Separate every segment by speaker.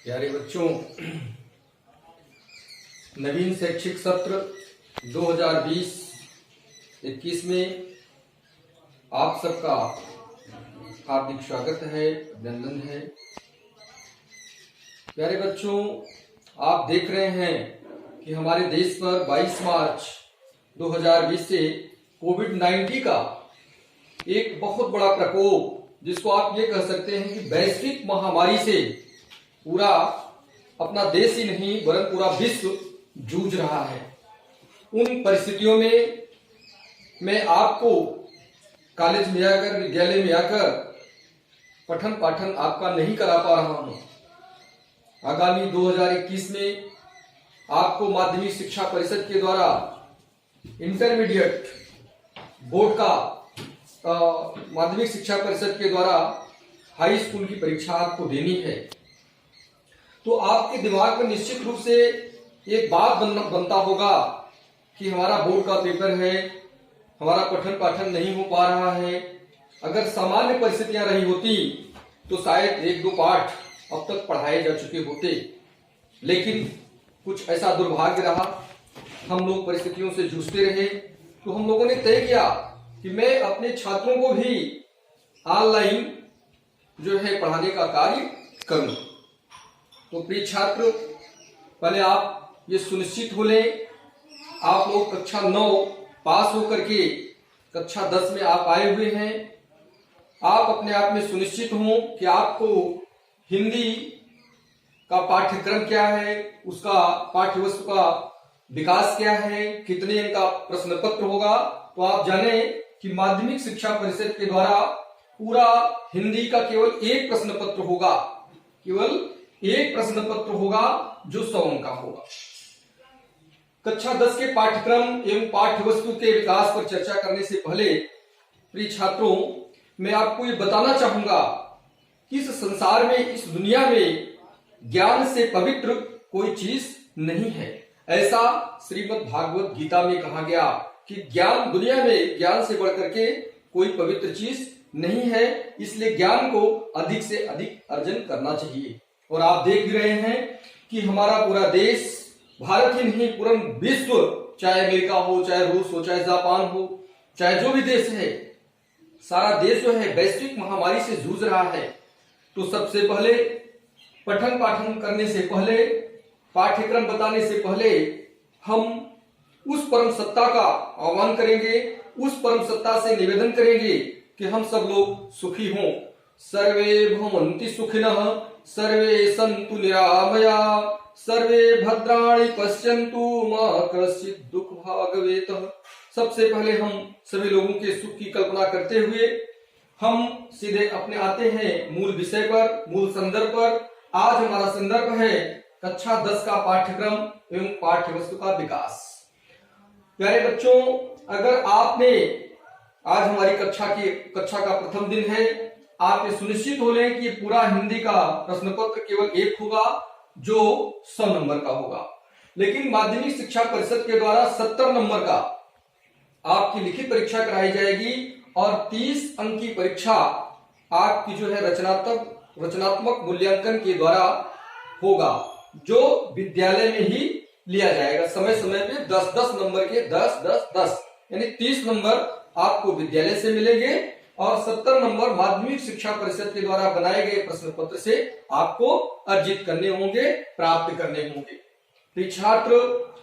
Speaker 1: प्यारे बच्चों, नवीन शैक्षिक सत्र 2020-21 में आप सबका हार्दिक स्वागत है, अभिनंदन है। प्यारे बच्चों, आप देख रहे हैं कि हमारे देश पर 22 मार्च 2020 से कोविड-19 का एक बहुत बड़ा प्रकोप, जिसको आप ये कह सकते हैं कि वैश्विक महामारी से पूरा अपना देश ही नहीं वरन पूरा विश्व जूझ रहा है। उन परिस्थितियों में मैं आपको कॉलेज में आकर, विद्यालय में आकर पठन पाठन आपका नहीं करा पा रहा हूं। आगामी 2021 में आपको माध्यमिक शिक्षा परिषद के द्वारा इंटरमीडिएट बोर्ड का माध्यमिक शिक्षा परिषद के द्वारा हाई स्कूल की परीक्षा आपको देनी है। तो आपके दिमाग में निश्चित रूप से एक बात बनता होगा कि हमारा बोर्ड का पेपर है, हमारा पठन पाठन नहीं हो पा रहा है। अगर सामान्य परिस्थितियां रही होती तो शायद 1-2 पाठ अब तक पढ़ाए जा चुके होते, लेकिन कुछ ऐसा दुर्भाग्य रहा, हम लोग परिस्थितियों से जूझते रहे। तो हम लोगों ने तय किया कि मैं अपने छात्रों को भी ऑनलाइन जो है पढ़ाने का कार्य करूं। तो प्रिय छात्र, पहले आप ये सुनिश्चित हो लें, आप लोग कक्षा 9 पास होकर के कक्षा 10 में आप आए हुए हैं। आप अपने आप में सुनिश्चित हों कि आपको हिंदी का पाठ्यक्रम क्या है, उसका पाठ्यवस्तु का विकास क्या है, कितने अंक का प्रश्न पत्र होगा। तो आप जाने कि माध्यमिक शिक्षा परिषद के द्वारा पूरा हिंदी का केवल एक प्रश्न पत्र होगा, केवल एक प्रश्न पत्र होगा जो 100 अंक का होगा। कक्षा 10 के पाठ्यक्रम एवं पाठ्यवस्तु के विकास पर चर्चा करने से पहले प्रिय छात्रों, मैं आपको ये बताना चाहूंगा कि इस संसार में, इस दुनिया में ज्ञान से पवित्र कोई चीज नहीं है। ऐसा श्रीमद् भागवत गीता में कहा गया कि ज्ञान, दुनिया में ज्ञान से बढ़कर के कोई पवित्र चीज नहीं है। इसलिए ज्ञान को अधिक से अधिक अर्जन करना चाहिए। और आप देख भी रहे हैं कि हमारा पूरा देश, भारत ही नहीं पूरा विश्व, चाहे अमेरिका हो, चाहे रूस हो, चाहे जापान हो, चाहे जो भी देश है, सारा देश जो है वैश्विक महामारी से जूझ रहा है। तो सबसे पहले पठन पाठन करने से पहले, पाठ्यक्रम बताने से पहले हम उस परम सत्ता का आह्वान करेंगे, उस परम सत्ता से निवेदन करेंगे कि हम सब लोग सुखी हों। सर्वे भवन्ति सुखिनः, सर्वे सन्तु निरामया, सर्वे भद्राणि पश्यन्तु मा कश्चित् दुःख भाग् भवेत्। सबसे पहले हम सभी लोगों के सुख की कल्पना करते हुए हम सीधे अपने आते हैं मूल विषय पर, मूल संदर्भ पर। आज हमारा संदर्भ है कक्षा 10 का पाठ्यक्रम एवं पाठ्यवस्तु का विकास। प्यारे बच्चों, अगर आपने, आज हमारी कक्षा का प्रथम दिन है, आप ये सुनिश्चित हो लें कि पूरा हिंदी का प्रश्न पत्र केवल एक होगा जो 100 नंबर का होगा। लेकिन माध्यमिक शिक्षा परिषद के द्वारा 70 नंबर का आपकी लिखित परीक्षा कराई जाएगी और 30 अंक की परीक्षा आपकी जो है रचनात्मक मूल्यांकन के द्वारा होगा, जो विद्यालय में ही लिया जाएगा। समय समय पे 10-10 नंबर के 10-10-10 यानी 30 नंबर आपको विद्यालय से मिलेंगे और 70 नंबर माध्यमिक शिक्षा परिषद के द्वारा बनाए गए प्रश्न पत्र से आपको अर्जित करने होंगे, प्राप्त करने होंगे। तो छात्र,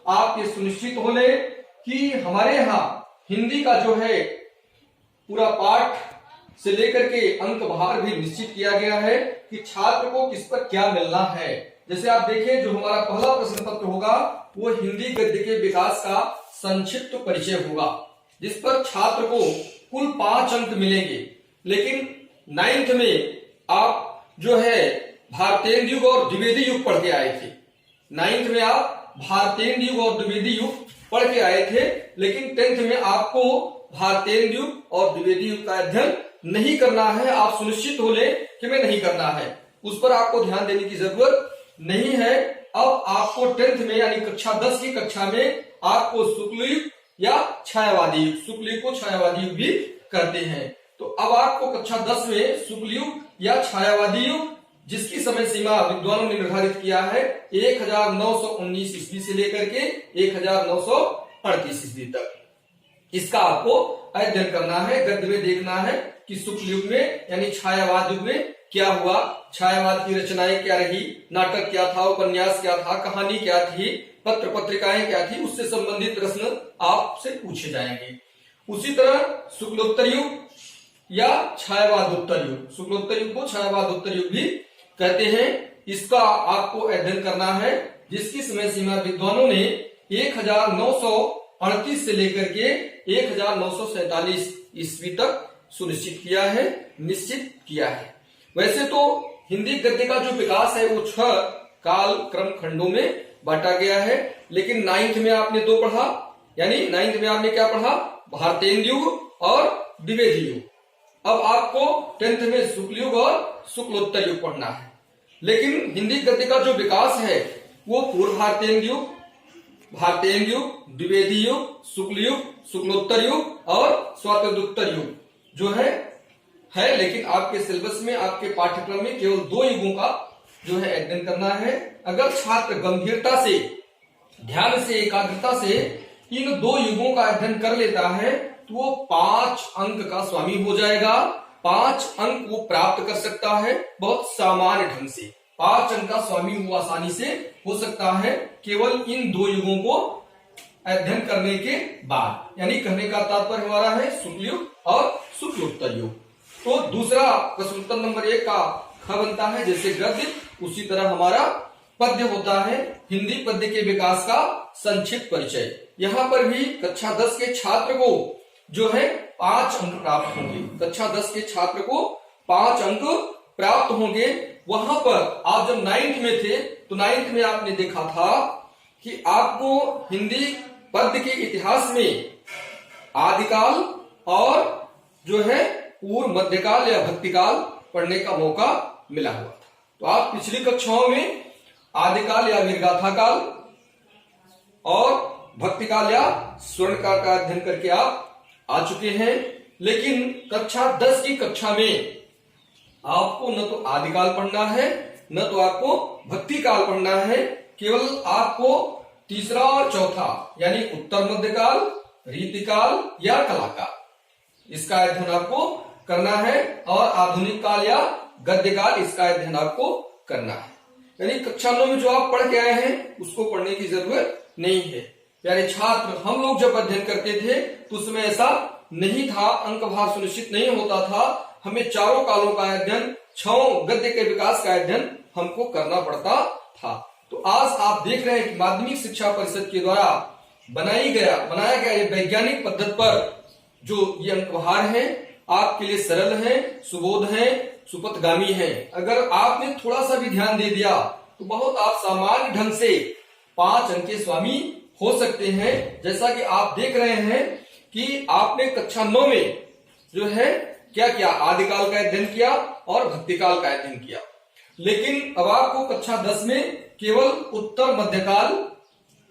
Speaker 1: आप ये सुनिश्चित हो लें कि हमारे यहाँ हिंदी का जो है पूरा पाठ से लेकर के अंक भार भी निश्चित किया गया है कि छात्र को किस पर क्या मिलना है। जैसे आप देखें, जो हमारा पहला प्रश्न पत्र होगा वो हिंदी गद्य के विकास का संक्षिप्त परिचय होगा, जिस पर छात्र को कुल 5 अंक मिलेंगे। लेकिन 9th में आप जो है भारतेंदु युग और द्विवेदी युग पढ़ के आए थे। 9th में आप भारतेंदु युग और द्विवेदी युग पढ़ के आए थे, लेकिन 10th में आपको भारतेंदु युग और द्विवेदी युग का अध्ययन नहीं करना है। आप सुनिश्चित हो लें कि मैं नहीं करना है, उस पर आपको ध्यान देने की जरूरत नहीं है। अब आपको 10th में यानी कक्षा 10 की कक्षा में आपको शुक्ल युग या छायावादी युग, शुक्ल युग को छायावादी युग भी कहते हैं। तो अब आपको कक्षा 10 में शुक्ल युग या छायावादी युग जिसकी समय सीमा विद्वानों ने निर्धारित किया है 1919 ईस्वी से लेकर के 1938 ईस्वी तक। इसका आपको अध्ययन करना है, गद्य में देखना है कि शुक्ल युग में यानी छायावाद युग में क्या हुआ, छायावाद की रचनाएं क्या रही, नाटक क्या था, उपन्यास क्या था, कहानी क्या थी, पत्र पत्रिकाएं क्या थी, उससे संबंधित प्रश्न आपसे पूछे जाएंगे। उसी तरह शुक्लोत्तर युग या छायावादोत्तर युग, शुक्लोत्तर युग को छायावादोत्तर युग भी कहते हैं, इसका आपको अध्ययन करना है, जिसकी समय सीमा विद्वानों ने 1938 से लेकर के 1947 ईस्वी तक सुनिश्चित किया है, निश्चित किया है। वैसे तो हिंदी गद्य का जो विकास है वो 6 काल क्रम खंडों में बांटा गया है, लेकिन 9th में आपने 2 पढ़ा, यानी 9th में आपने क्या पढ़ा, भारतेंदु युग और द्विवेदी युग। अब आपको 10th में शुक्ल युग और शुक्लोत्तर युग पढ़ना है। लेकिन हिंदी गद्य का जो विकास है वो पूर्व भारतेंदु युग, भारतेंदु युग, द्विवेदी युग, शुक्ल युग, शुक्लोत्तर युग और स्वातंत्रोत्तर युग जो है, लेकिन आपके सिलेबस में, आपके पाठ्यक्रम में केवल 2 युगों का जो है अध्ययन करना है। अगर छात्र गंभीरता से, ध्यान से, एकाग्रता से इन 2 युगों का अध्ययन कर लेता है तो वो 5 अंक का स्वामी हो जाएगा, 5 अंक वो प्राप्त कर सकता है बहुत सामान्य ढंग से। 5 अंक का स्वामी वो आसानी से हो सकता है केवल इन 2 युगों को अध्ययन करने के बाद। यानी कहने का तात्पर्य हमारा है शुक्ल युग और शुक्लोत्तर युग। तो दूसरा प्रश्न उत्तर नंबर 1 का ख बनता है, जैसे गद्य उसी तरह हमारा पद्य होता है। हिंदी पद्य के विकास का संक्षिप्त परिचय। यहाँ पर भी कक्षा 10 के छात्र को जो है 5 अंक प्राप्त होंगे। कक्षा 10 के छात्र को 5 अंक प्राप्त होंगे। वहां पर आप जब 9th में थे तो 9th में आपने देखा था कि आपको हिंदी पद्य के इतिहास में आदिकाल और जो है पूर्व मध्यकाल या भक्तिकाल पढ़ने का मौका मिला हुआ था। तो आप पिछली कक्षाओं में आदिकाल या वीरगाथा काल और भक्तिकाल या स्वर्णकाल का अध्ययन करके आप आ चुके हैं। लेकिन कक्षा 10 की कक्षा में आपको न तो आदिकाल पढ़ना है, न तो आपको भक्तिकाल पढ़ना है। केवल आपको तीसरा और चौथा यानी उत्तर मध्यकाल, रीतिकाल या कलाकाल, इसका अध्ययन आपको करना है। और आधुनिक काल या गद्यकाल, इसका अध्ययन आपको करना है। यानी कक्षा 9 में जो आप पढ़ के आए हैं उसको पढ़ने की जरूरत नहीं है। प्यारे छात्र, हम लोग जब अध्ययन करते थे तो उसमें ऐसा नहीं था, अंक भार सुनिश्चित नहीं होता था। हमें चारों कालों का अध्ययन, 6 गद्य के विकास का अध्ययन हमको करना पड़ता था। तो आज आप देख रहे हैं कि माध्यमिक शिक्षा परिषद के द्वारा बनाया गया ये वैज्ञानिक पद्धति पर जो ये अंक भार है आपके लिए सरल है, सुबोध है, सुपथगामी है। अगर आपने थोड़ा सा भी ध्यान दे दिया तो बहुत आप सामान्य ढंग से 5 अंक के स्वामी हो सकते हैं। जैसा कि आप देख रहे हैं कि आपने कक्षा 9 में जो है क्या किया, आदिकाल का अध्ययन किया और भक्तिकाल का अध्ययन किया। लेकिन अब आपको कक्षा 10 में केवल उत्तर मध्यकाल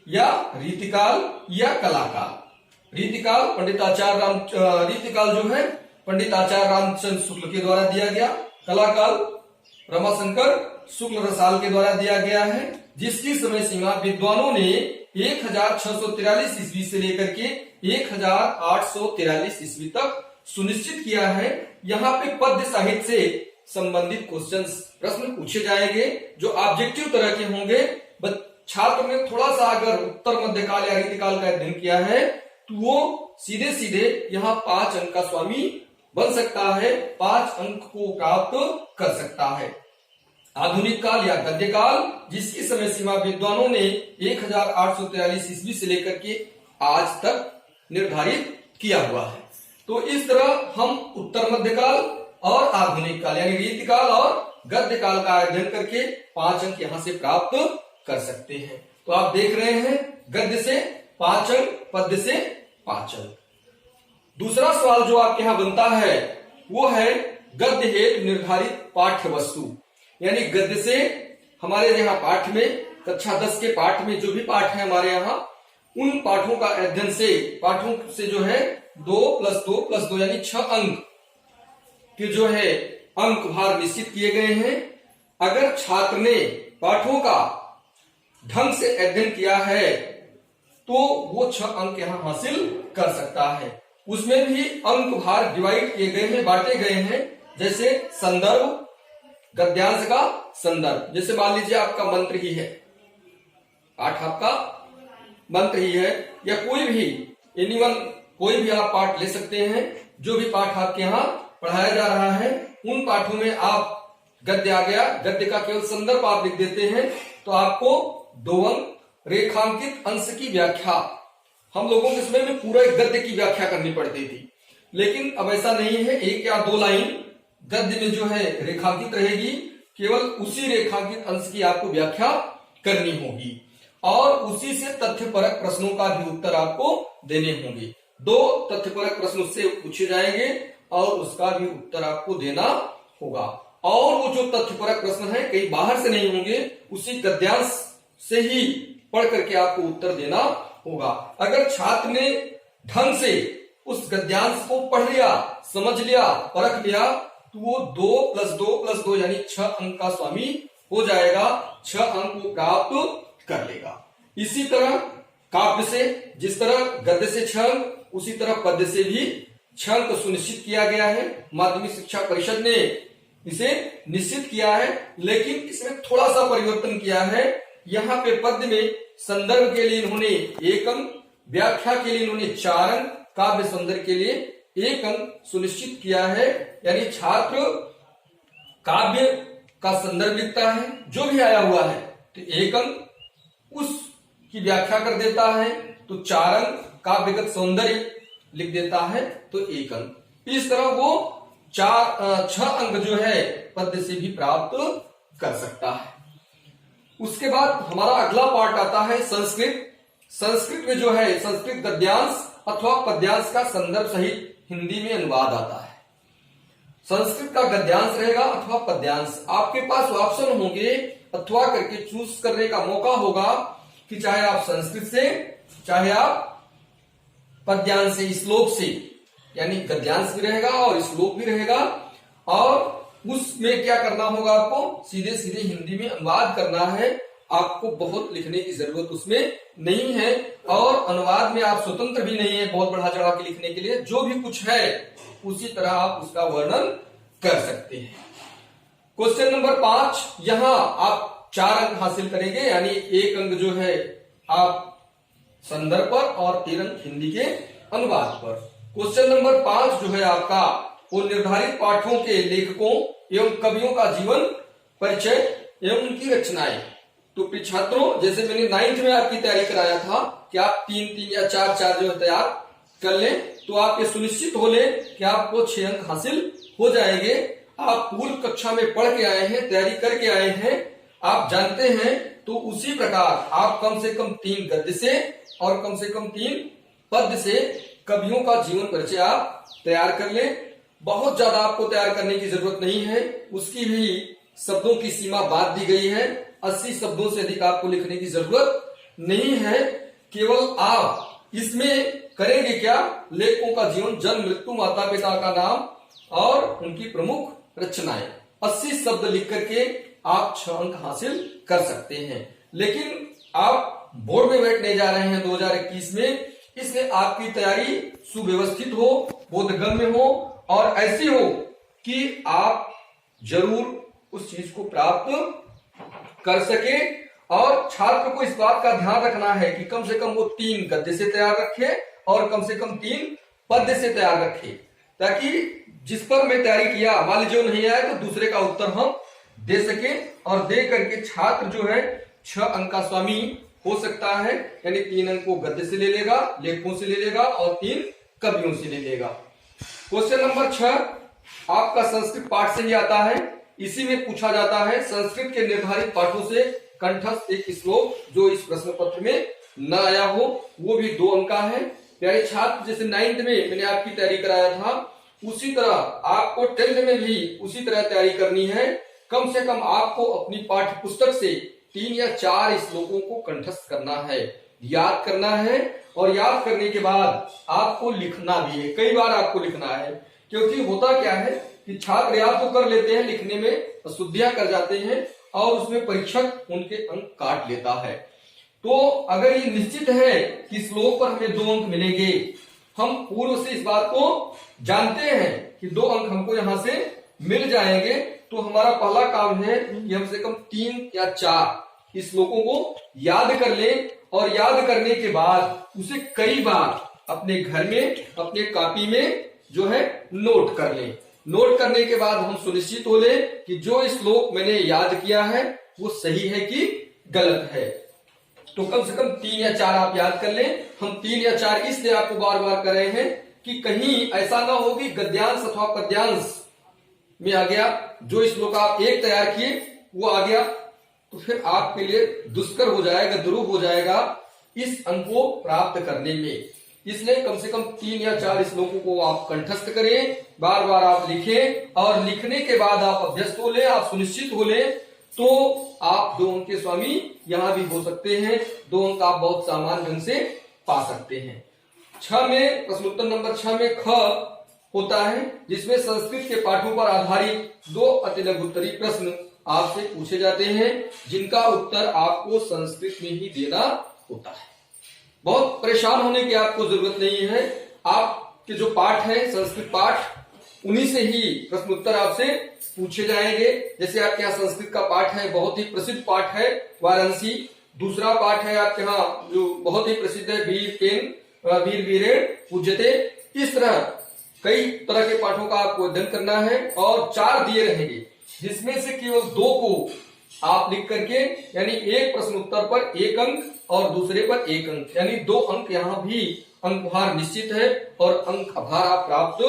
Speaker 1: या रीतिकाल या कलाकाल, रीतिकाल जो है पंडित आचार्य रामचंद्र शुक्ल के द्वारा दिया गया, कलाकाल रमाशंकर शुक्ल रसाल के द्वारा दिया गया है, जिसकी समय सीमा विद्वानों ने 1643 ईस्वी से लेकर के 1843 ईस्वी तक सुनिश्चित किया है। यहाँ पे पद्य साहित्य से संबंधित क्वेश्चंस, प्रश्न पूछे जाएंगे जो ऑब्जेक्टिव तरह के होंगे। छात्र ने थोड़ा सा अगर उत्तर मध्यकाल या रीतिकाल का अध्ययन किया है तो वो सीधे सीधे यहाँ 5 अंक का स्वामी बन सकता है, 5 अंक को प्राप्त कर सकता है। आधुनिक काल या गद्यकाल, जिसकी समय सीमा विद्वानों ने 1843 ईस्वी से लेकर के आज तक निर्धारित किया हुआ है। तो इस तरह हम उत्तर मध्यकाल और आधुनिक काल यानी रीतिकाल और गद्यकाल का अध्ययन करके 5 अंक यहाँ से प्राप्त कर सकते हैं। तो आप देख रहे हैं गद्य से 5 अंक, पद्य से 5 अंक। दूसरा सवाल जो आपके यहाँ बनता है वो है गद्य हेतु निर्धारित पाठ्य वस्तु। यानी गद्य से हमारे यहाँ पाठ में, कक्षा 10 के पाठ में जो भी पाठ है हमारे यहाँ, उन पाठों का अध्ययन से, पाठों से जो है 2 + 2 + 2 यानी 6 अंक के जो है अंक भार निश्चित किए गए हैं। अगर छात्र ने पाठों का ढंग से अध्ययन किया है तो वो 6 अंक यहां हासिल कर सकता है। उसमें भी अंक भाग डिवाइड किए गए हैं, बांटे गए हैं। जैसे संदर्भ, गद्यांश का संदर्भ, जैसे मान लीजिए आपका मंत्र ही है, पाठ आपका मंत्र ही है, या कोई भी एनीवन कोई भी आप पाठ ले सकते हैं। जो भी पाठ आपके यहाँ पढ़ाया जा रहा है उन पाठों में आप गद्य आ गया, गद्य का केवल संदर्भ आप लिख देते हैं तो आपको 2 अंक। रेखांकित अंश की व्याख्या, हम लोगों के समय में पूरा एक गद्य की व्याख्या करनी पड़ती थी, लेकिन अब ऐसा नहीं है। 1 या 2 लाइन गद्य में जो है रेखांकित रहेगी, केवल उसी रेखांकित अंश की आपको व्याख्या करनी होगी और उसी से तथ्यपरक प्रश्नों का भी उत्तर आपको देने होंगे। 2 तथ्यपरक प्रश्न उससे पूछे जाएंगे और उसका भी उत्तर आपको देना होगा। और वो जो तथ्यपरक प्रश्न है कहीं बाहर से नहीं होंगे, उसी गद्यांश से ही पढ़ करके आपको उत्तर देना होगा। अगर छात्र ने ढंग से उस गद्यांश को पढ़ लिया, समझ लिया, परख लिया तो वो 2 + 2 + 2 यानी 6 अंक का स्वामी हो जाएगा, 6 अंक को प्राप्त कर लेगा। इसी तरह काव्य से, जिस तरह गद्य से 6 अंक, उसी तरह पद्य से भी 6 अंक सुनिश्चित किया गया है। माध्यमिक शिक्षा परिषद ने इसे निश्चित किया है, लेकिन इसमें थोड़ा सा परिवर्तन किया है। यहाँ पे पद्य में संदर्भ के लिए इन्होंने 1 अंक, व्याख्या के लिए इन्होंने 4 अंक, काव्य सौंदर्य के लिए 1 अंक सुनिश्चित किया है। यानी छात्र काव्य का संदर्भ लिखता है, जो भी आया हुआ है तो 1 अंक, उसकी व्याख्या कर देता है तो 4 अंक, काव्यगत सौंदर्य लिख देता है तो 1 अंक। इस तरह वो 6 अंक जो है पद्य से भी प्राप्त कर सकता है। उसके बाद हमारा अगला पार्ट आता है संस्कृत। संस्कृत में जो है संस्कृत गद्यांश अथवा पद्यांश का संदर्भ सहित हिंदी में अनुवाद आता है। संस्कृत का गद्यांश रहेगा अथवा पद्यांश। आपके पास ऑप्शन होंगे अथवा करके चूज करने का मौका होगा कि चाहे आप संस्कृत से, चाहे आप पद्यांश से, श्लोक से, यानी गद्यांश भी रहेगा और श्लोक भी रहेगा और उसमें क्या करना होगा, आपको सीधे सीधे हिंदी में अनुवाद करना है। आपको बहुत लिखने की जरूरत उसमें नहीं है और अनुवाद में आप स्वतंत्र भी नहीं है बहुत बढ़ा चढ़ा के लिखने के लिए। जो भी कुछ है उसी तरह आप उसका वर्णन कर सकते हैं। क्वेश्चन नंबर 5, यहां आप 4 अंक हासिल करेंगे, यानी 1 अंक जो है आप संदर्भ पर और 3 अंक हिंदी के अनुवाद पर। क्वेश्चन नंबर 5 जो है आपका वो निर्धारित पाठों के लेखकों एवं कवियों का जीवन परिचय एवं उनकी रचनाएं। तो छात्रों, जैसे मैंने 9th में आपकी तैयारी कराया था कि आप 3-3 या 4-4 जो है तैयार कर लें, तो आप ये सुनिश्चित हो लें कि आपको 6 अंक हासिल हो जाएंगे। आप पूर्व कक्षा में पढ़ के आए हैं, तैयारी करके आए हैं, आप जानते हैं, तो उसी प्रकार आप कम से कम 3 गद्य से और कम से कम 3 पद्य से कवियों का जीवन परिचय आप तैयार कर लें। बहुत ज्यादा आपको तैयार करने की जरूरत नहीं है, उसकी भी शब्दों की सीमा बांध दी गई है। 80 शब्दों से अधिक आपको लिखने की जरूरत नहीं है। केवल आप इसमें करेंगे क्या, लेखकों का जीवन, जन्म, मृत्यु, माता पिता का नाम और उनकी प्रमुख रचनाएं, 80 शब्द लिख करके आप 6 अंक हासिल कर सकते हैं। लेकिन आप बोर्ड में बैठने जा रहे हैं 2021 में, इसलिए आपकी तैयारी सुव्यवस्थित हो, बोधगम्य हो और ऐसी हो कि आप जरूर उस चीज को प्राप्त कर सके। और छात्र को इस बात का ध्यान रखना है कि कम से कम वो 3 गद्य से तैयार रखे और कम से कम 3 पद्य से तैयार रखे, ताकि जिस पर मैं तैयारी किया मान लीजिए नहीं आया तो दूसरे का उत्तर हम दे सके और दे करके छात्र जो है 6 अंक का स्वामी हो सकता है। यानी 3 अंक को गद्य से ले लेगा, लेखकों से ले लेगा और 3 कवियों से ले लेगा। क्वेश्चन नंबर 6 आपका संस्कृत पाठ से ही आता है। इसी में पूछा जाता है संस्कृत के निर्धारित पाठों से कंठस्थ एक श्लोक जो इस प्रश्न पत्र में न आया हो, वो भी 2 अंक का है। प्यारे छात्र, जैसे 9th में मैंने आपकी तैयारी कराया था, उसी तरह आपको 10th में भी उसी तरह तैयारी करनी है। कम से कम आपको अपनी पाठ्य पुस्तक से 3 या 4 श्लोकों को कंठस्थ करना है, याद करना है और याद करने के बाद आपको लिखना भी है। कई बार आपको लिखना है, क्योंकि होता क्या है कि छात्र याद तो कर लेते हैं, लिखने में अशुद्धियां कर जाते हैं और उसमें परीक्षक उनके अंक काट लेता है। तो अगर ये निश्चित है कि श्लोक पर हमें 2 अंक मिलेंगे, हम पूर्व से इस बात को जानते हैं कि 2 अंक हमको यहां से मिल जाएंगे, तो हमारा पहला काम है कि कम से कम 3 या 4 इस श्लोकों को याद कर लें और याद करने के बाद उसे कई बार अपने घर में अपने कॉपी में जो है नोट कर लें। नोट करने के बाद हम सुनिश्चित हो लें कि जो श्लोक मैंने याद किया है वो सही है कि गलत है। तो कम से कम 3 या 4 आप याद कर लें। हम 3 या 4 इसलिए आपको बार बार कर रहे हैं कि कहीं ऐसा ना हो कि गद्यांश अथवा पद्यांश में आ गया, जो श्लोक आप एक तैयार किए वो आ गया, तो फिर आपके लिए दुष्कर हो जाएगा, दुरूह हो जाएगा इस अंक को प्राप्त करने में। इसलिए कम से कम 3 या 4 श्लोकों को आप कंठस्थ करें, बार बार आप लिखें और लिखने के बाद आप अभ्यस्त हो लें, आप सुनिश्चित हो लें, तो आप 2 अंक के स्वामी यहां भी हो सकते हैं। 2 अंक आप बहुत सामान्य ढंग से पा सकते हैं। 6 में प्रश्नोत्तर नंबर 6 में ख होता है, जिसमें संस्कृत के पाठों पर आधारित 2 अतिलघु उत्तरीय प्रश्न आपसे पूछे जाते हैं, जिनका उत्तर आपको संस्कृत में ही देना होता है। बहुत परेशान होने की आपको जरूरत नहीं है। आपके जो पाठ है संस्कृत पाठ, उन्हीं से ही प्रश्न उत्तर आपसे पूछे जाएंगे। जैसे आपके यहाँ संस्कृत का पाठ है, बहुत ही प्रसिद्ध पाठ है वाराणसी। दूसरा पाठ है आपके यहाँ जो बहुत ही प्रसिद्ध है, वीर वीरेण पूज्यते। इस तरह कई तरह के पाठों का आपको अध्ययन करना है और 4 दिए रहेंगे, जिसमें से केवल 2 को आप लिख करके, यानी एक प्रश्न उत्तर पर 1 अंक और दूसरे पर 1 अंक, यानी 2 अंक यहाँ भी अंकभार निश्चित है और अंक आभार आप प्राप्त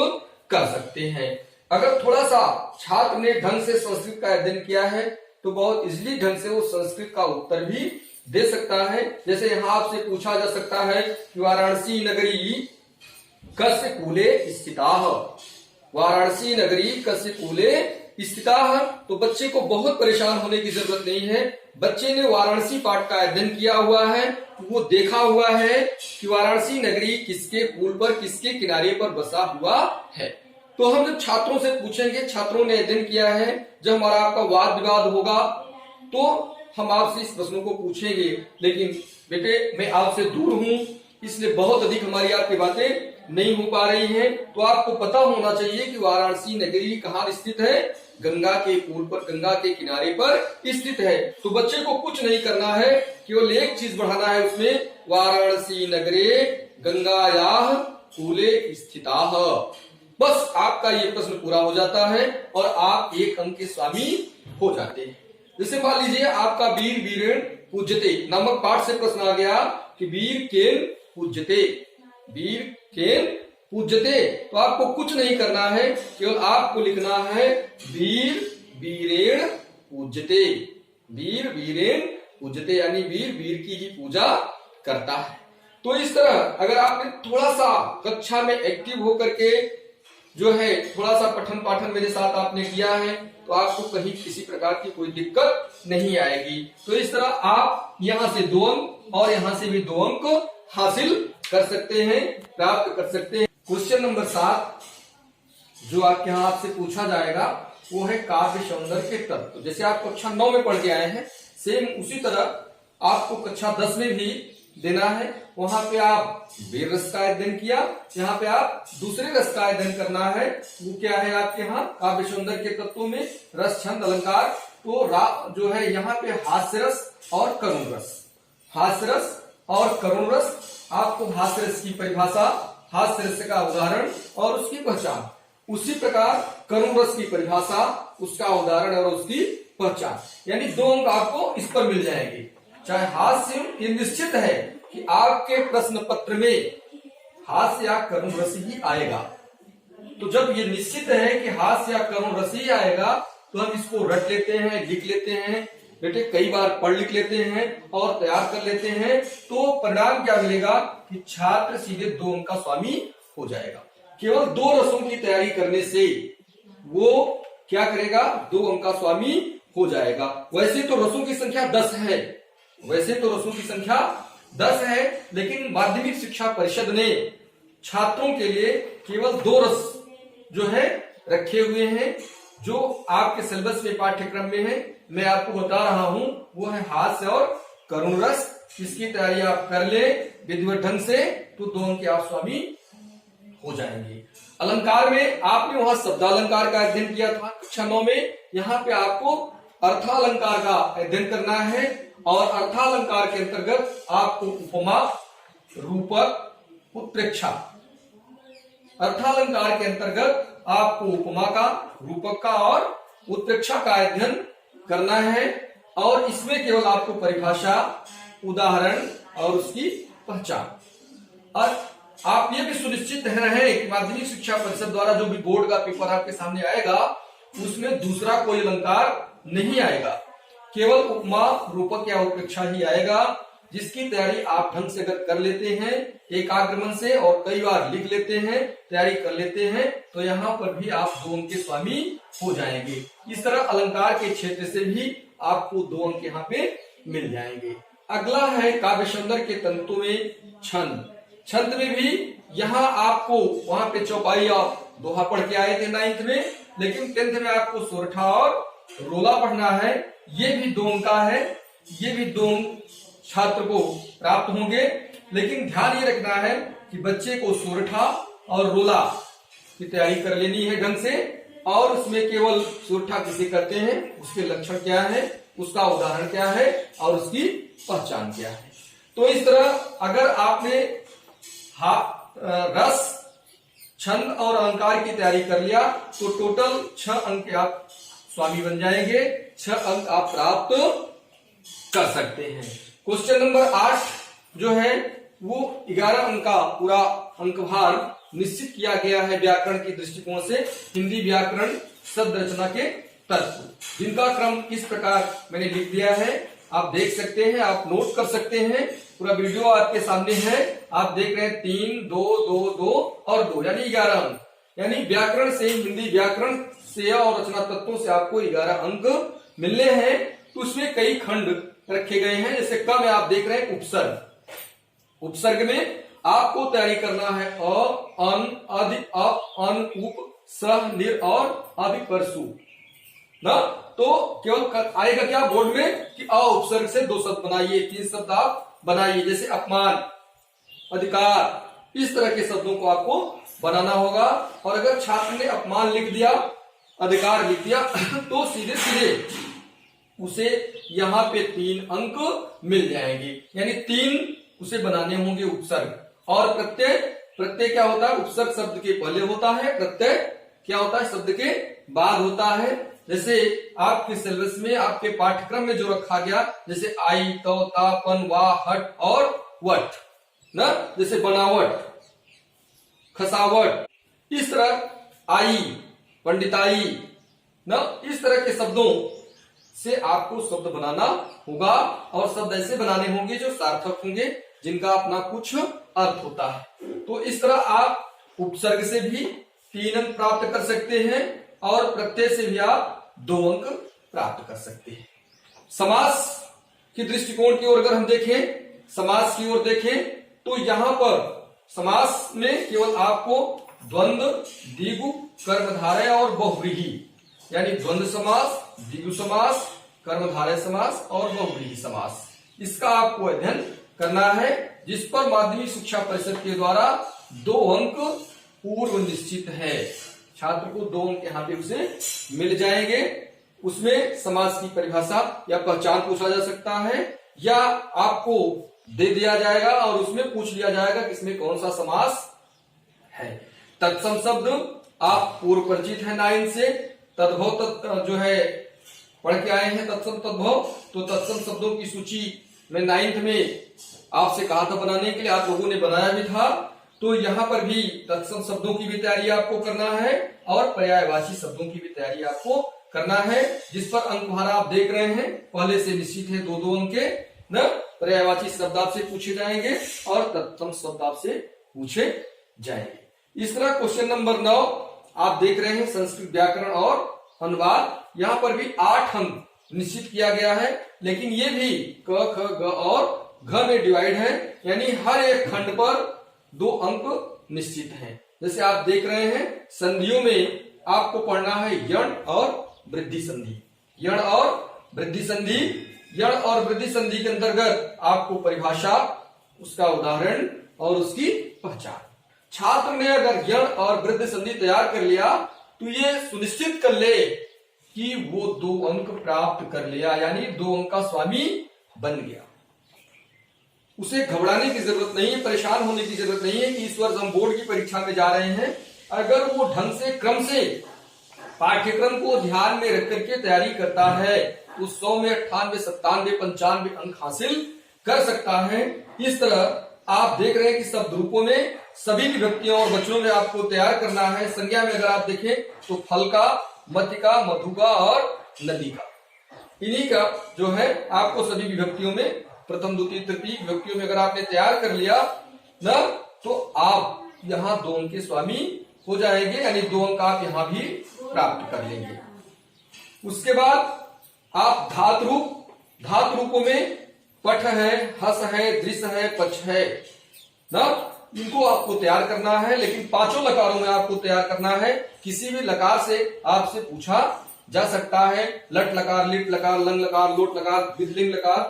Speaker 1: कर सकते हैं। अगर थोड़ा सा छात्र ने ढंग से संस्कृत का अध्ययन किया है तो बहुत इजीली ढंग से वो संस्कृत का उत्तर भी दे सकता है। जैसे यहाँ आपसे पूछा जा सकता है कि वाराणसी नगरी कस्य कूले स्थिताः, वाराणसी नगरी कस्य कूले स्थिताः। तो बच्चे को बहुत परेशान होने की जरूरत नहीं है। बच्चे ने वाराणसी पाठ का अध्ययन किया हुआ है, वो देखा हुआ है कि वाराणसी नगरी किसके पुल पर, किसके किनारे पर बसा हुआ है। तो हम जब छात्रों से पूछेंगे, छात्रों ने अध्ययन किया है, जब हमारा आपका वाद विवाद होगा तो हम आपसे इस प्रश्नों को पूछेंगे। लेकिन बेटे मैं आपसे दूर हूं, इसलिए बहुत अधिक हमारी आपकी बातें नहीं हो पा रही हैं। तो आपको पता होना चाहिए कि वाराणसी नगरी कहाँ स्थित है, गंगा के पुल पर, गंगा के किनारे पर स्थित है। तो बच्चे को कुछ नहीं करना है, केवल एक चीज बढ़ाना है उसमें, वाराणसी नगरे गंगायाः कूले स्थिताः। बस आपका ये प्रश्न पूरा हो जाता है और आप 1 अंक के स्वामी हो जाते हैं। जैसे मान लीजिए आपका वीर वीरेण पूज्यते नामक पाठ से प्रश्न आ गया कि वीर केन पूज्यते, वीर केन पूज्यते। तो आपको कुछ नहीं करना है, केवल आपको लिखना है वीर वीरेण पूज्यते, वीर वीरेण पूज्यते, यानी वीर वीर की ही पूजा करता है। तो इस तरह अगर आपने थोड़ा सा कक्षा में एक्टिव होकर के जो है थोड़ा सा पठन पाठन मेरे साथ आपने किया है, तो आपको कहीं किसी प्रकार की कोई दिक्कत नहीं आएगी। तो इस तरह आप यहाँ से 2 अंक और यहाँ से भी 2 अंक हासिल कर सकते हैं, प्राप्त कर सकते हैं। क्वेश्चन नंबर 7 जो आपके यहाँ आपसे पूछा जाएगा वो है काव्य सौंदर्य के तत्व। जैसे आप कक्षा 9 में पढ़ के आए हैं, सेम उसी तरह आपको कक्षा 10 में भी देना है। वहां पे आप वीर रस का अध्ययन किया, यहाँ पे आप दूसरे रस का अध्ययन करना है। वो क्या है आपके यहाँ काव्य सौंदर्य के तत्वों में रस, छंद, अलंकार। तो जो है यहाँ पे हास्य रस और करुण रस, हास्य रस और करुण रस। आपको हास्य रस की परिभाषा, हास्य रस का उदाहरण और उसकी पहचान, उसी प्रकार करुण रस की परिभाषा, उसका उदाहरण और उसकी पहचान, यानी 2 अंक आपको इस पर मिल जाएंगे। चाहे हास्य, ये निश्चित है कि आपके प्रश्न पत्र में हास्य या करुण रस ही आएगा। तो जब ये निश्चित है कि हास्य या करुण रस ही आएगा तो हम इसको रट लेते हैं, लिख लेते हैं। बेटे कई बार पढ़ लिख लेते हैं और तैयार कर लेते हैं, तो परिणाम क्या मिलेगा कि छात्र सीधे 2 अंक का स्वामी हो जाएगा। केवल 2 रसों की तैयारी करने से वो क्या करेगा, 2 अंक का स्वामी हो जाएगा। वैसे तो रसों की संख्या 10 है, वैसे तो रसों की संख्या 10 है, लेकिन माध्यमिक शिक्षा परिषद ने छात्रों के लिए केवल 2 रस जो है रखे हुए हैं जो आपके सिलेबस में पाठ्यक्रम में है, मैं आपको बता रहा हूं, वो है हास्य और करुण रस। इसकी तैयारी आप कर ले विधिवत ढंग से, तो 2 अंक के आप स्वामी हो जाएंगे। अलंकार में आपने वहां शब्दालंकार का अध्ययन किया था कक्षा 9 में, यहाँ पे आपको अर्थालंकार का अध्ययन करना है। और अर्थालंकार के अंतर्गत आपको उपमा, रूपक, उत्प्रेक्षा, अर्थालंकार के अंतर्गत आपको उपमा का, रूपक का और उत्प्रेक्षा का अध्ययन करना है। और इसमें केवल आपको परिभाषा, उदाहरण और उसकी पहचान। और आप ये भी सुनिश्चित रहें कि माध्यमिक शिक्षा परिषद द्वारा जो भी बोर्ड का पेपर आपके सामने आएगा उसमें दूसरा कोई अलंकार नहीं आएगा, केवल उपमा, रूपक या उत्प्रेक्षा ही आएगा, जिसकी तैयारी आप ढंग से अगर कर लेते हैं एकाग्र मन से और कई बार लिख लेते हैं, तैयारी कर लेते हैं, तो यहाँ पर भी आप 2 अंक के स्वामी हो जाएंगे। इस तरह अलंकार के क्षेत्र से भी आपको 2 अंक यहाँ पे मिल जाएंगे। अगला है काव्य सौंदर्य के तंतु में छंद। छंद में भी यहाँ आपको वहां पे चौपाई और दोहा पढ़ के आए थे 9th में, लेकिन 10th में आपको सोरठा और रोला पढ़ना है। ये भी 2 अंक का है, ये भी 2 अंक छात्र को प्राप्त होंगे। लेकिन ध्यान ये रखना है कि बच्चे को सोरठा और रोला की तैयारी कर लेनी है ढंग से, और उसमें केवल सोरठा किसे करते हैं, उसके लक्षण क्या है, उसका उदाहरण क्या है और उसकी पहचान क्या है। तो इस तरह अगर आपने रस, छंद और अलंकार की तैयारी कर लिया तो टोटल 6 अंक के आप स्वामी बन जाएंगे, 6 अंक आप प्राप्त कर सकते हैं। क्वेश्चन नंबर 8 जो है वो 11 अंक का पूरा अंकभार निश्चित किया गया है व्याकरण के दृष्टिकोण से। हिंदी व्याकरण शब्द रचना के तत्व, जिनका क्रम इस प्रकार मैंने लिख दिया है, आप देख सकते हैं, आप नोट कर सकते हैं। पूरा वीडियो आपके सामने है, आप देख रहे हैं 3, 2, 2, 2 और 2 यानी 11 अंक। यानी व्याकरण से, हिंदी व्याकरण से और रचना तत्वों से आपको 11 अंक मिलने हैं। तो उसमें कई खंड रखे गए हैं, जैसे क में आप देख रहे हैं उपसर्ग। उपसर्ग में आपको तैयारी करना है अ, अन, अधि, अप, अन, उप, सह, निर और अभिकर्षु ना। तो केवल आएगा क्या बोर्ड में कि अ उपसर्ग से 2 शब्द बनाइए, 3 शब्द आप बनाइए, जैसे अपमान, अधिकार, इस तरह के शब्दों को आपको बनाना होगा। और अगर छात्र ने अपमान लिख दिया, अधिकार लिख दिया तो सीधे सीधे उसे यहाँ पे 3 अंक मिल जाएंगे। यानी 3 उसे बनाने होंगे उपसर्ग। और प्रत्यय क्या होता है, उपसर्ग शब्द के पहले होता है, प्रत्यय क्या होता है, शब्द के बाद होता है। जैसे आपके सिलेबस में, आपके पाठ्यक्रम में जो रखा गया, जैसे आई, तो, ता, पन, वा, हट और वट ना, जैसे बनावट, खसावट, इस तरह आई, पंडिताई ना, इस तरह के शब्दों से आपको शब्द बनाना होगा। और शब्द ऐसे बनाने होंगे जो सार्थक होंगे, जिनका अपना कुछ अर्थ होता है। तो इस तरह आप उपसर्ग से भी 3 अंक प्राप्त कर सकते हैं और प्रत्यय से भी आप 2 अंक प्राप्त कर सकते हैं। समास की दृष्टिकोण की ओर अगर हम देखें, समास की ओर देखें, तो यहां पर समास में केवल आपको द्वंद्व, द्विगु, कर्मधारय और बहुव्रीहि, यानी द्वंद्व समास, द्विगु समास, कर्मधारय समास और बहुव्रीहि समास, इसका आपको अध्ययन करना है, जिस पर माध्यमिक शिक्षा परिषद के द्वारा 2 अंक पूर्व निश्चित है। छात्र को 2 अंक यहाँ पे उसे मिल जाएंगे। उसमें समास की परिभाषा या पहचान पूछा जा सकता है, या आपको दे दिया जाएगा और उसमें पूछ लिया जाएगा कि इसमें कौन सा समास है। तत्सम शब्द आप पूर्व परिचित है 9 से। तद्भव जो है पढ़ के आए हैं, तत्सम तद्भव। तो तत्सम शब्दों की सूची में 9th में आपसे कहा था बनाने के लिए, आप लोगों ने बनाया भी था। तो यहाँ पर भी तत्सम शब्दों की भी तैयारी आपको करना है और पर्यायवाची शब्दों की भी तैयारी आपको करना है, जिस पर अंकभार आप देख रहे हैं पहले से निश्चित है 2-2 अंक के न। पर्यायवाची शब्द आपसे पूछे जाएंगे और तत्सम शब्द आपसे पूछे जाएंगे। इस तरह क्वेश्चन नंबर 9 आप देख रहे हैं संस्कृत व्याकरण और अनुवाद। यहाँ पर भी 8 अंक निश्चित किया गया है, लेकिन ये भी क, ख, ग और घ में डिवाइड है, यानी हर एक खंड पर 2 अंक निश्चित हैं। जैसे आप देख रहे हैं संधियों में आपको पढ़ना है यण और वृद्धि संधि। यण और वृद्धि संधि, यण और वृद्धि संधि के अंतर्गत आपको परिभाषा, उसका उदाहरण और उसकी पहचान। छात्र ने अगर यण और वृद्धि संधि तैयार कर लिया तो ये सुनिश्चित कर ले कि वो 2 अंक प्राप्त कर लिया, यानी 2 अंक का स्वामी बन गया। उसे घबराने की जरूरत नहीं है, परेशान होने की जरूरत नहीं है कि इस वर्ष हम बोर्ड की परीक्षा में जा रहे हैं। अगर वो ढंग से क्रम से पाठ्यक्रम को ध्यान में रख करके तैयारी करता है तो 100 में 98, 97, 95 अंक हासिल कर सकता है। इस तरह आप देख रहे हैं कि शब्द रूपों में सभी विभक्तियों और वचनों में आपको तैयार करना है। संज्ञा में अगर आप देखें तो फल का, मति का, मधु का और नदी का, इन्हीं का जो है आपको सभी विभक्तियों में, प्रथम द्वितीय तृतीय विभक्तियों में अगर आपने तैयार कर लिया ना तो आप यहाँ 2 अंक के स्वामी हो जाएंगे, यानी 2 अंक आप यहाँ भी प्राप्त कर लेंगे। उसके बाद आप धातु रूपों में पठ है, हस है, दृश्य है, पक्ष है ना, इनको आपको तैयार करना है। लेकिन 5 लकारों में आपको तैयार करना है। किसी भी लकार से आपसे पूछा जा सकता है, लट लकार, लिट लकार, लंग लकार, लोट लकार, विधलिंग लकार,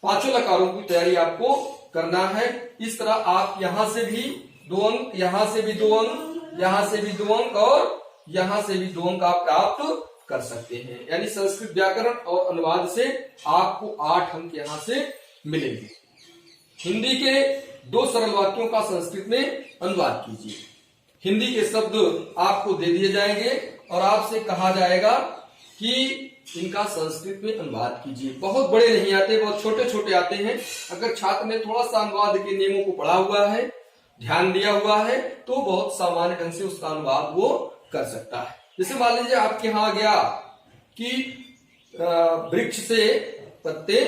Speaker 1: 5 लकारों की तैयारी आपको करना है। इस तरह आप यहां से भी 2 अंक, यहां से भी 2 अंक, यहां से भी 2 अंक और यहां से भी 2 अंक आप प्राप्त कर सकते हैं। यानी संस्कृत व्याकरण और अनुवाद से आपको 8 अंक यहां से मिलेंगे। हिंदी के 2 सरल वाक्यों का संस्कृत में अनुवाद कीजिए। हिंदी के शब्द आपको दे दिए जाएंगे और आपसे कहा जाएगा कि इनका संस्कृत में अनुवाद कीजिए। बहुत बड़े नहीं आते, बहुत छोटे छोटे आते हैं। अगर छात्र ने थोड़ा सा अनुवाद के नियमों को पढ़ा हुआ है, ध्यान दिया हुआ है, तो बहुत सामान्य ढंग से उसका अनुवाद वो कर सकता है। जैसे मान लीजिए आपके यहां आ गया कि वृक्ष से पत्ते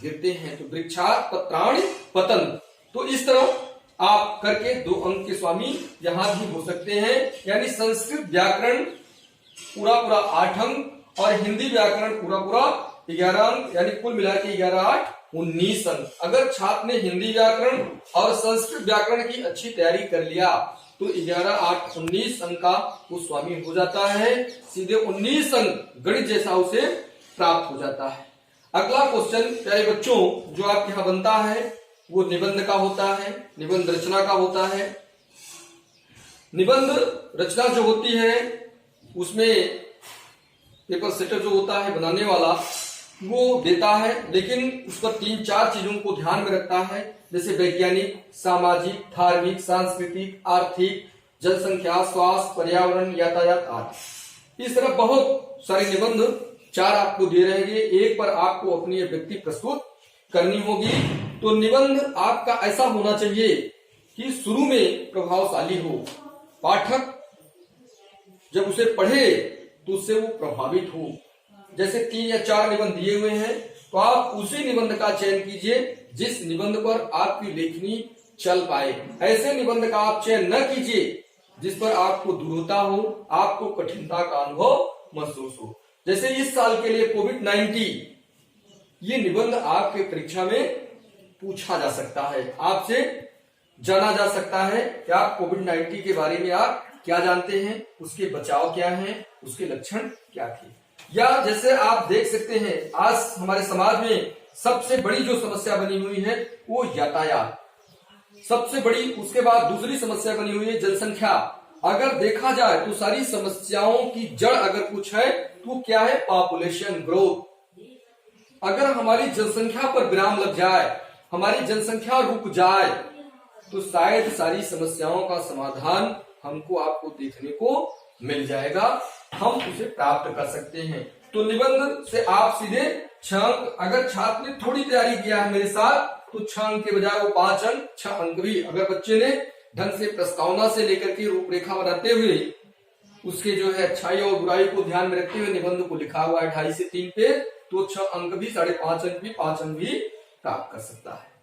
Speaker 1: गिरते हैं तो वृक्षात पत्राणि पतन्ति, तो इस तरह आप करके 2 अंक के स्वामी यहां भी हो सकते हैं। यानी संस्कृत व्याकरण पूरा 8 अंक और हिंदी व्याकरण पूरा 11 अंक, यानी कुल मिला के 11, 8, 19 अंक। अगर छात्र ने हिंदी व्याकरण और संस्कृत व्याकरण की अच्छी तैयारी कर लिया तो 11, 8, 19 अंक का वो स्वामी हो जाता है। सीधे 19 अंक गणित जैसा उसे प्राप्त हो जाता है। अगला क्वेश्चन प्यारे बच्चों जो आपके यहाँ बनता है वो निबंध का होता है, निबंध रचना का होता है। निबंध रचना जो होती है उसमें पेपर सेटर जो होता है बनाने वाला वो देता है, लेकिन उस पर 3-4 चीजों को ध्यान में रखता है, जैसे वैज्ञानिक, सामाजिक, धार्मिक, सांस्कृतिक, आर्थिक, जनसंख्या, स्वास्थ्य, पर्यावरण, यातायात आदि। इस तरह बहुत सारे निबंध 4 आपको दे रहेंगे। एक पर आपको अपनी व्यक्ति प्रस्तुत करनी होगी। तो निबंध आपका ऐसा होना चाहिए कि शुरू में प्रभावशाली हो, पाठक जब उसे पढ़े तो उससे वो प्रभावित हो। जैसे 3 या 4 निबंध दिए हुए हैं तो आप उसी निबंध का चयन कीजिए जिस निबंध पर आपकी लेखनी चल पाए। ऐसे निबंध का आप चयन न कीजिए जिस पर आपको दूरता हो, आपको कठिनता का अनुभव महसूस हो। जैसे इस साल के लिए कोविड-19 ये निबंध आपके परीक्षा में पूछा जा सकता है, आपसे जाना जा सकता है कि आप कोविड-19 के बारे में आप क्या जानते हैं, उसके बचाव क्या हैं, उसके लक्षण क्या थे। या जैसे आप देख सकते हैं आज हमारे समाज में सबसे बड़ी जो समस्या बनी हुई है वो यातायात सबसे बड़ी, उसके बाद दूसरी समस्या बनी हुई है जनसंख्या। अगर देखा जाए तो सारी समस्याओं की जड़ अगर कुछ है तो क्या है, पॉपुलेशन ग्रोथ। अगर हमारी जनसंख्या पर विराम लग जाए, हमारी जनसंख्या रुक जाए तो शायद सारी समस्याओं का समाधान हमको आपको देखने को मिल जाएगा, हम उसे प्राप्त कर सकते हैं। तो निबंध से आप सीधे 6 अंक, अगर छात्र ने थोड़ी तैयारी किया है मेरे साथ तो 6 अंक के बजाय वो 5 अंक, 6 अंक भी। अगर बच्चे ने ढंग से प्रस्तावना से लेकर के रूपरेखा बनाते हुए उसके जो है अच्छाई और बुराई को ध्यान में रखते हुए निबंध को लिखा हुआ है 2.5 से 3 पेज, तो 6 अंक भी, 5.5 अंक भी, 5 अंक भी प्राप्त कर सकता है।